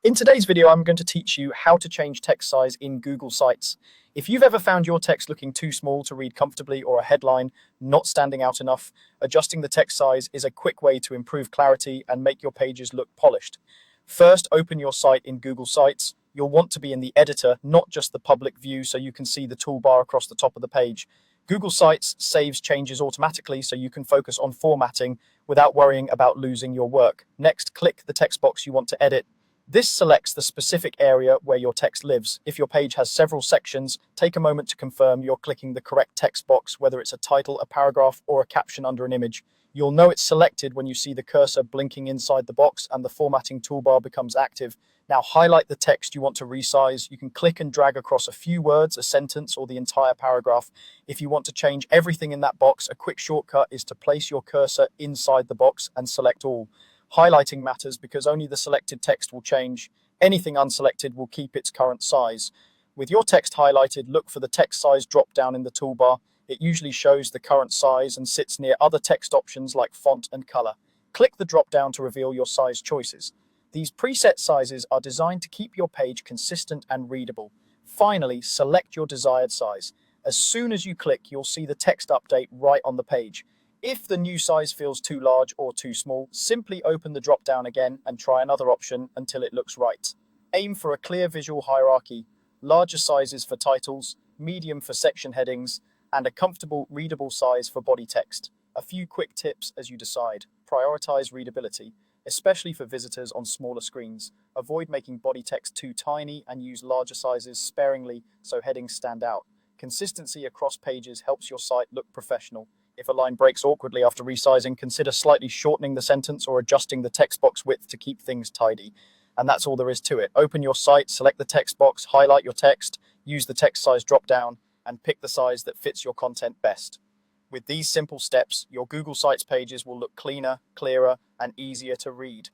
In today's video, I'm going to teach you how to change text size in Google Sites. If you've ever found your text looking too small to read comfortably or a headline not standing out enough, adjusting the text size is a quick way to improve clarity and make your pages look polished. First, open your site in Google Sites. You'll want to be in the editor, not just the public view, so you can see the toolbar across the top of the page. Google Sites saves changes automatically so you can focus on formatting without worrying about losing your work. Next, click the text box you want to edit. This selects the specific area where your text lives. If your page has several sections, take a moment to confirm you're clicking the correct text box, whether it's a title, a paragraph, or a caption under an image. You'll know it's selected when you see the cursor blinking inside the box and the formatting toolbar becomes active. Now highlight the text you want to resize. You can click and drag across a few words, a sentence, or the entire paragraph. If you want to change everything in that box, a quick shortcut is to place your cursor inside the box and select all. Highlighting matters because only the selected text will change. Anything unselected will keep its current size. With your text highlighted, look for the text size drop down in the toolbar. It usually shows the current size and sits near other text options like font and color. Click the drop down to reveal your size choices. These preset sizes are designed to keep your page consistent and readable. Finally, select your desired size. As soon as you click, you'll see the text update right on the page. If the new size feels too large or too small, simply open the drop down again and try another option until it looks right. Aim for a clear visual hierarchy, larger sizes for titles, medium for section headings, and a comfortable, readable size for body text. A few quick tips as you decide. Prioritize readability, especially for visitors on smaller screens. Avoid making body text too tiny and use larger sizes sparingly so headings stand out. Consistency across pages helps your site look professional. If a line breaks awkwardly after resizing, consider slightly shortening the sentence or adjusting the text box width to keep things tidy. And that's all there is to it. Open your site, select the text box, highlight your text, use the text size drop down, and pick the size that fits your content best. With these simple steps, your Google Sites pages will look cleaner, clearer, and easier to read.